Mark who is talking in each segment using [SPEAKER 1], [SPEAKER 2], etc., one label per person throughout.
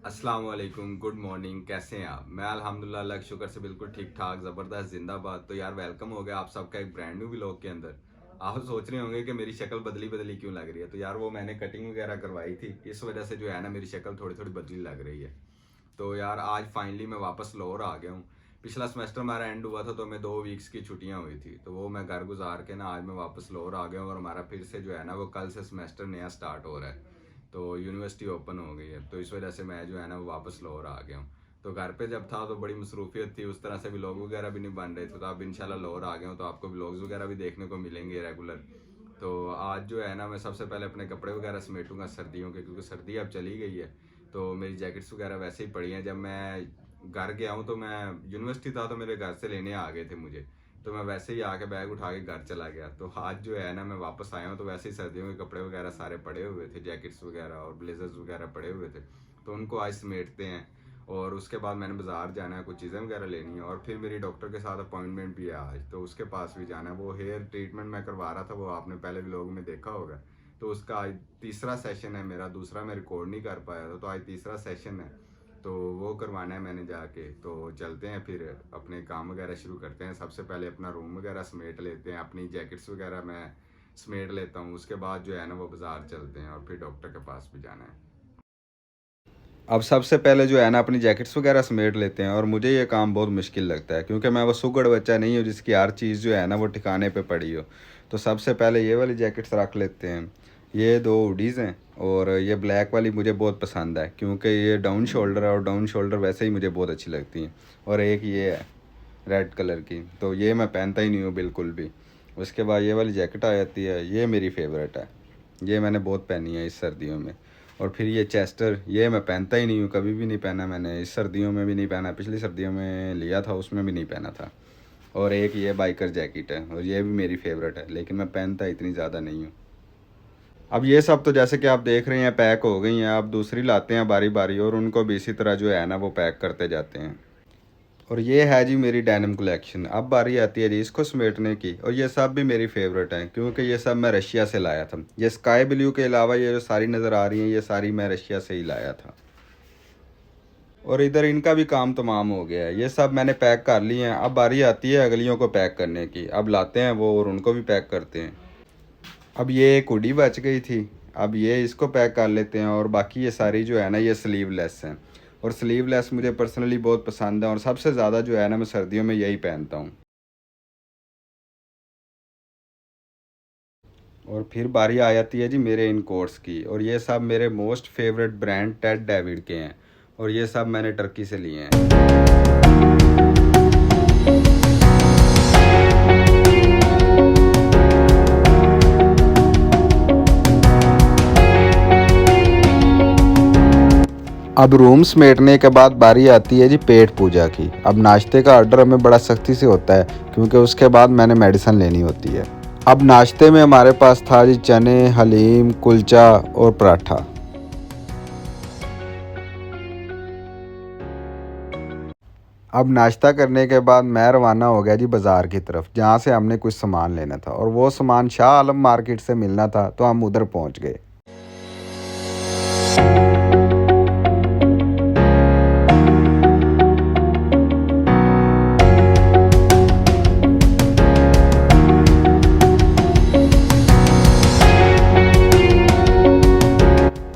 [SPEAKER 1] अस्सलाम वालेकुम, good morning. कैसे हैं आप? मैं अल्हम्दुलिल्लाह अल्लाह के शुक्र से बिल्कुल ठीक ठाक, ज़बरदस्त, जिंदाबाद। तो यार वेलकम हो गया आप सबका एक ब्रांड न्यू व्लॉग के अंदर। आप सोच रहे होंगे कि मेरी शक्ल बदली बदली क्यों लग रही है। तो यार वो मैंने कटिंग वगैरह करवाई थी, इस वजह से जो है ना मेरी शक्ल थोड़ी थोड़ी बदली लग रही है। तो यार आज फाइनली मैं वापस लाहौर आ गया हूँ। पिछला सेमेस्टर हमारा एंड हुआ था तो हमें 2 वीक्स की छुट्टियां हुई थी, तो वो मैं घर गुजार के ना आज मैं वापस लाहौर आ गया हूँ। और हमारा फिर से जो है ना वो कल से सेमेस्टर नया स्टार्ट हो रहा है। तो यूनिवर्सिटी ओपन हो गई है, तो इस वजह से मैं जो है ना वो वापस लाहौर आ गया हूँ। तो घर पे जब था तो बड़ी मसरूफियत थी, उस तरह से व्लॉग वगैरह भी नहीं बन रहे थे। तो अब इंशाल्लाह लाहौर आ गया हूँ तो आपको व्लॉग्स वगैरह भी देखने को मिलेंगे रेगुलर। तो आज जो है ना मैं सबसे पहले अपने कपड़े वगैरह समेटूंगा सर्दियों के, क्योंकि सर्दी अब चली गई है। तो मेरी जैकेट्स वगैरह वैसे ही पड़ी हैं। जब मैं घर गया हूँ तो मैं यूनिवर्सिटी था तो मेरे घर से लेने आ गए थे मुझे, तो मैं वैसे ही आके बैग उठा के घर चला गया। तो आज जो है ना मैं वापस आया हूँ तो वैसे ही सर्दियों के कपड़े वगैरह सारे पड़े हुए थे, जैकेट्स वगैरह और ब्लेजर्स वगैरह पड़े हुए थे। तो उनको आज समेटते हैं और उसके बाद मैंने बाज़ार जाना है, कुछ चीज़ें वगैरह लेनी है। और फिर मेरी डॉक्टर के साथ अपॉइंटमेंट भी है आज, तो उसके पास भी जाना है। वो हेयर ट्रीटमेंट मैं करवा रहा था, वो आपने पहले व्लॉग में देखा होगा। तो उसका आज तीसरा सेशन है मेरा, दूसरा मैं रिकॉर्ड नहीं कर पाया था, तो आज तीसरा सेशन है। तो वो करवाना है मैंने जाके। तो चलते हैं फिर अपने काम वगैरह शुरू करते हैं। सबसे पहले अपना रूम वगैरह समेट लेते हैं, अपनी जैकेट्स वगैरह मैं समेट लेता हूँ। उसके बाद जो है ना वो बाज़ार चलते हैं और फिर डॉक्टर के पास भी जाना है। अब सबसे पहले जो है ना अपनी जैकेट्स वगैरह समेट लेते हैं। और मुझे ये काम बहुत मुश्किल लगता है, क्योंकि मैं वो सुगड़ बच्चा नहीं हूँ जिसकी हर चीज़ जो है ना वो ठिकाने पे पड़ी हो। तो सबसे पहले ये वाली जैकेट्स रख लेते हैं। ये दो हुडीज़ हैं और ये ब्लैक वाली मुझे बहुत पसंद है, क्योंकि ये डाउन शोल्डर है और डाउन शोल्डर वैसे ही मुझे बहुत अच्छी लगती हैं। और एक ये है रेड कलर की, तो ये मैं पहनता ही नहीं हूँ बिल्कुल भी। उसके बाद ये वाली जैकेट आ जाती है, ये मेरी फेवरेट है, ये मैंने बहुत पहनी है इस सर्दियों में। और फिर ये चेस्टर, ये मैं पहनता ही नहीं हूँ, कभी भी नहीं पहना मैंने, इस सर्दियों में भी नहीं पहना, पिछली सर्दियों में लिया था उसमें भी नहीं पहना था। और एक ये बाइकर जैकेट है और ये भी मेरी फेवरेट है, लेकिन मैं पहनता इतनी ज़्यादा नहीं हूँ। अब ये सब तो जैसे कि आप देख रहे हैं पैक हो गई हैं। अब दूसरी लाते हैं बारी बारी और उनको भी इसी तरह जो है ना वो पैक करते जाते हैं। और ये है जी मेरी डेनिम कलेक्शन। अब बारी आती है जी इसको समेटने की, और ये सब भी मेरी फेवरेट हैं, क्योंकि ये सब मैं रशिया से लाया था। ये स्काई ब्लू के अलावा ये जो सारी नज़र आ रही हैं ये सारी मैं रशिया से ही लाया था। और इधर इनका भी काम तमाम हो गया है, ये सब मैंने पैक कर लिए हैं। अब बारी आती है अगलियों को पैक करने की, अब लाते हैं वो और उनको भी पैक करते हैं। अब ये एक हुडी बच गई थी, अब ये इसको पैक कर लेते हैं। और बाकी ये सारी जो है ना ये स्लीवलेस हैं, और स्लीवलेस मुझे पर्सनली बहुत पसंद है, और सबसे ज़्यादा जो है ना मैं सर्दियों में यही पहनता हूँ। और फिर बारी आ जाती है जी मेरे इन कोट्स की, और ये सब मेरे most favourite brand Ted David के हैं, और ये सब मैंने टर्की से लिए हैं। अब रूम समेटने के बाद बारी आती है जी पेट पूजा की। अब नाश्ते का ऑर्डर हमें बड़ा सख्ती से होता है, क्योंकि उसके बाद मैंने मेडिसिन लेनी होती है। अब नाश्ते में हमारे पास था जी चने, हलीम, कुलचा और पराठा। अब नाश्ता करने के बाद मैं रवाना हो गया जी बाज़ार की तरफ, जहाँ से हमने कुछ सामान लेना था, और वो सामान शाह आलम मार्केट से मिलना था, तो हम उधर पहुँच गए।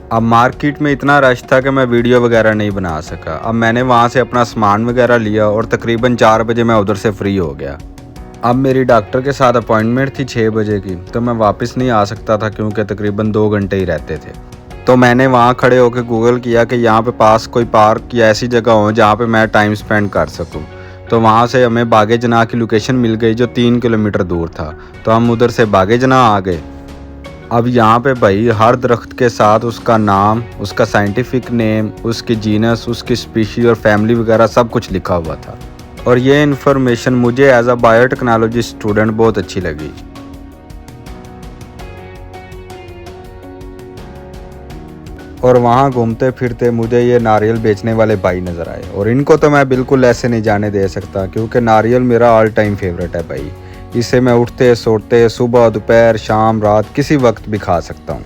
[SPEAKER 1] अब मार्केट में इतना रश था कि मैं वीडियो वगैरह नहीं बना सका। अब मैंने वहाँ से अपना सामान वगैरह लिया और तकरीबन 4 बजे मैं उधर से फ्री हो गया। अब मेरी डॉक्टर के साथ अपॉइंटमेंट थी 6 बजे की, तो मैं वापस नहीं आ सकता था, क्योंकि तकरीबन 2 घंटे ही रहते थे। तो मैंने वहाँ खड़े होकर गूगल किया कि यहाँ पे पास कोई पार्क या ऐसी जगह हो जहाँ पे मैं टाइम स्पेंड कर सकूँ। तो वहाँ से हमें बागे जनाह की लोकेशन मिल गई, जो 3 किलोमीटर दूर था। तो हम उधर से बागे जनाह आ गए। अब यहाँ पे भाई हर दरख्त के साथ उसका नाम, उसका साइंटिफिक नेम, उसकी जीनस, उसकी स्पीशी और फैमिली वगैरह सब कुछ लिखा हुआ था। और ये इन्फॉर्मेशन मुझे एज अ बायोटेक्नोलॉजी स्टूडेंट बहुत अच्छी लगी। और वहाँ घूमते फिरते मुझे ये नारियल बेचने वाले भाई नज़र आए, और इनको तो मैं बिल्कुल ऐसे नहीं जाने दे सकता, क्योंकि नारियल मेरा ऑल टाइम फेवरेट है भाई। इसे मैं उठते सोते सुबह, दोपहर, शाम, रात किसी वक्त भी खा सकता हूँ।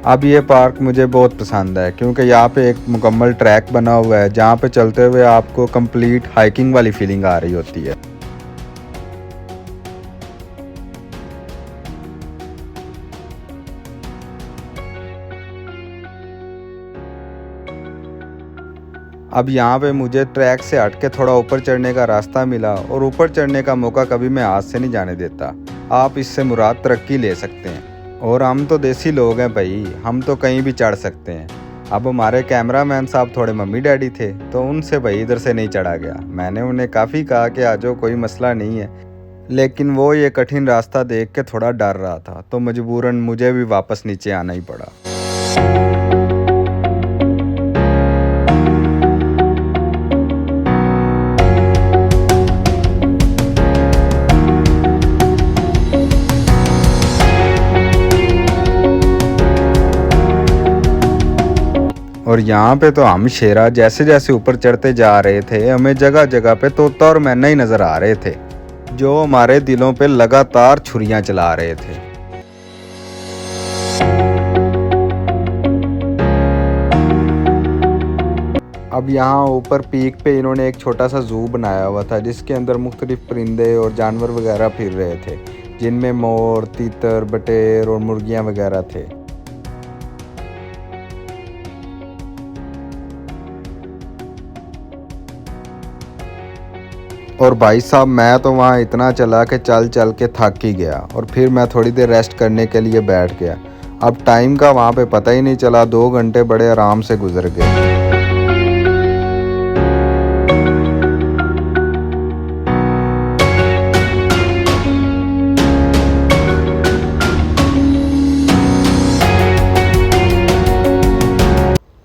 [SPEAKER 1] अब ये पार्क मुझे बहुत पसंद है क्योंकि यहाँ पे एक मुकम्मल ट्रैक बना हुआ है जहाँ पे चलते हुए आपको कंप्लीट हाइकिंग वाली फीलिंग आ रही होती है। अब यहाँ पे मुझे ट्रैक से हट के थोड़ा ऊपर चढ़ने का रास्ता मिला और ऊपर चढ़ने का मौका कभी मैं हाथ से नहीं जाने देता। आप इससे मुराद तरक्की ले सकते हैं। और हम तो देसी लोग हैं भाई, हम तो कहीं भी चढ़ सकते हैं। अब हमारे कैमरामैन साहब थोड़े मम्मी डैडी थे तो उनसे भाई इधर से नहीं चढ़ा गया। मैंने उन्हें काफ़ी कहा कि आ जाओ, कोई मसला नहीं है, लेकिन वो ये कठिन रास्ता देख के थोड़ा डर रहा था तो मजबूरन मुझे भी वापस नीचे आना ही पड़ा। और यहाँ पे तो हम शेरा जैसे जैसे ऊपर चढ़ते जा रहे थे हमें जगह जगह पे तोता और मैना ही नज़र आ रहे थे जो हमारे दिलों पे लगातार छुरियां चला रहे थे। अब यहाँ ऊपर पीक पे इन्होंने एक छोटा सा जू बनाया हुआ था जिसके अंदर मुख्तलिफ परिंदे और जानवर वगैरह फिर रहे थे, जिनमें मोर, तीतर, बटेर और मुर्गियाँ वगैरह थे। और भाई साहब मैं तो वहाँ इतना चला कि चल चल के थक ही गया और फिर मैं थोड़ी देर रेस्ट करने के लिए बैठ गया। अब टाइम का वहाँ पे पता ही नहीं चला, 2 घंटे बड़े आराम से गुजर गए।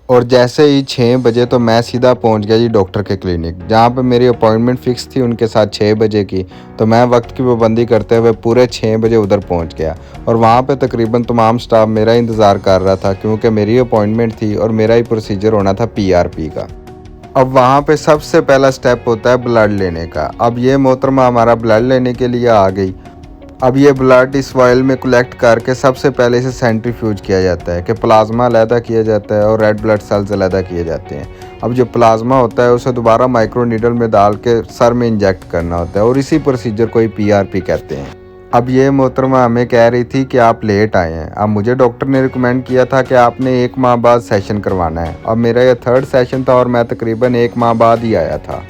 [SPEAKER 1] और जैसे ही 6 बजे तो मैं सीधा पहुंच गया जी डॉक्टर के क्लिनिक, जहां पे मेरी अपॉइंटमेंट फिक्स थी उनके साथ 6 बजे की। तो मैं वक्त की पाबंदी करते हुए पूरे 6 बजे उधर पहुंच गया और वहां पे तकरीबन तमाम स्टाफ मेरा इंतज़ार कर रहा था क्योंकि मेरी अपॉइंटमेंट थी और मेरा ही प्रोसीजर होना था PRP का। अब वहाँ पे सबसे पहला स्टेप होता है ब्लड लेने का। अब ये मोहतरमा हमारा ब्लड लेने के लिए आ गई। अब ये ब्लड इस वायल में कलेक्ट करके सबसे पहले इसे सेंट्रीफ्यूज किया जाता है कि प्लाज्मा अलहदा किया जाता है और रेड ब्लड सेल्स अलहदा किए जाते हैं। अब जो प्लाज्मा होता है उसे दोबारा माइक्रो नीडल में डाल के सर में इंजेक्ट करना होता है और इसी प्रोसीजर को ही PRP कहते हैं। अब ये मोहतरमा हमें कह रही थी कि आप लेट आए हैं। अब मुझे डॉक्टर ने रिकमेंड किया था कि आपने 1 माह बाद सेशन करवाना है। अब मेरा ये 3rd सेशन था और मैं तकरीबन 1 माह बाद ही आया था,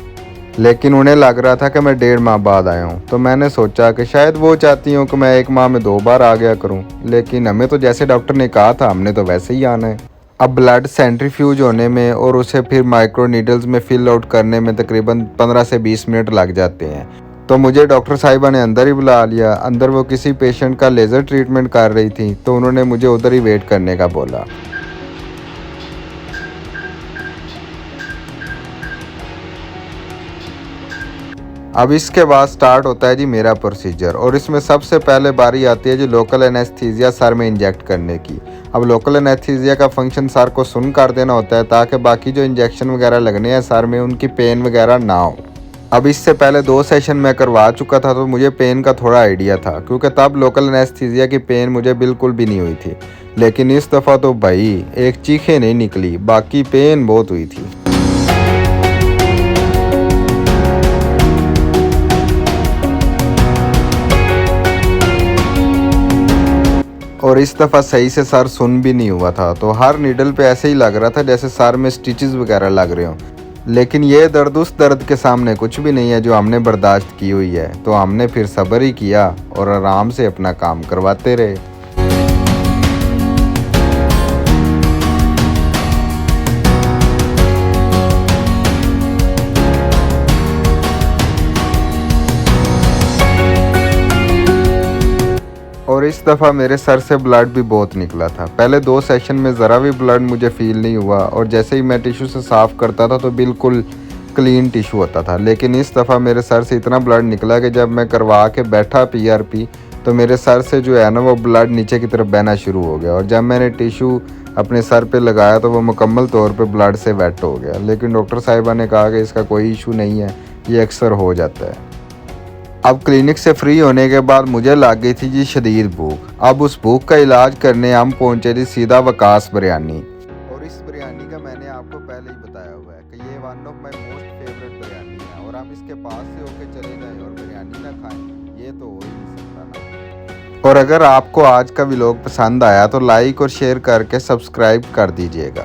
[SPEAKER 1] लेकिन उन्हें लग रहा था कि मैं 1.5 माह बाद आया हूँ। तो मैंने सोचा कि शायद वो चाहती हूँ कि मैं 1 माह में 2 बार आ गया करूँ, लेकिन हमें तो जैसे डॉक्टर ने कहा था हमने तो वैसे ही आना है। अब ब्लड सेंट्रीफ्यूज होने में और उसे फिर माइक्रो नीडल्स में फिल आउट करने में तकरीबन 15 से 20 मिनट लग जाते हैं। तो मुझे डॉक्टर साहिबा ने अंदर ही बुला लिया। अंदर वो किसी पेशेंट का लेज़र ट्रीटमेंट कर रही थी तो उन्होंने मुझे उधर ही वेट करने का बोला। अब इसके बाद स्टार्ट होता है जी मेरा प्रोसीजर और इसमें सबसे पहले बारी आती है जी लोकल एनेस्थीसिया सर में इंजेक्ट करने की। अब लोकल एनेस्थीसिया का फंक्शन सर को सुन कर देना होता है ताकि बाकी जो इंजेक्शन वगैरह लगने हैं सर में उनकी पेन वगैरह ना हो। अब इससे पहले 2 सेशन मैं करवा चुका था तो मुझे पेन का थोड़ा आइडिया था क्योंकि तब लोकल एनेस्थीसिया की पेन मुझे बिल्कुल भी नहीं हुई थी, लेकिन इस दफ़ा तो भाई एक चीखें नहीं निकली, बाकी पेन बहुत हुई थी। और इस दफ़ा सही से सर सुन भी नहीं हुआ था, तो हर नीडल पे ऐसे ही लग रहा था जैसे सर में स्टिचेस वगैरह लग रहे हों। लेकिन ये दर्द उस दर्द के सामने कुछ भी नहीं है जो हमने बर्दाश्त की हुई है। तो हमने फिर सब्र ही किया और आराम से अपना काम करवाते रहे। और इस दफ़ा मेरे सर से ब्लड भी बहुत निकला था। पहले 2 सेशन में ज़रा भी ब्लड मुझे फील नहीं हुआ और जैसे ही मैं टिश्यू से साफ़ करता था तो बिल्कुल क्लीन टिश्यू होता था। लेकिन इस दफ़ा मेरे सर से इतना ब्लड निकला कि जब मैं करवा के बैठा PRP तो मेरे सर से जो है ना वो ब्लड नीचे की तरफ बहना शुरू हो गया और जब मैंने टिश्यू अपने सर पे लगाया तो वो मुकम्मल तौर पे ब्लड से वेट हो गया। लेकिन डॉक्टर साहिबा ने कहा कि इसका कोई इशू नहीं है, ये अक्सर हो जाता है। अब क्लिनिक से फ्री होने के बाद मुझे लग गई थी जी शदीद भूख।
[SPEAKER 2] अब उस भूख का इलाज करने हम पहुंचे जी सीधा वकास बिरयानी। और इस बिरयानी का मैंने आपको पहले ही बताया हुआ है कि ये one of my most favourite biryani है, और हम इसके पास से होके चले जाएं और बिरयानी ना खाएं, ये तो हो ही नहीं सकता ना। और अगर आपको आज का व्लॉग पसंद आया तो लाइक और शेयर करके सब्सक्राइब कर दीजिएगा।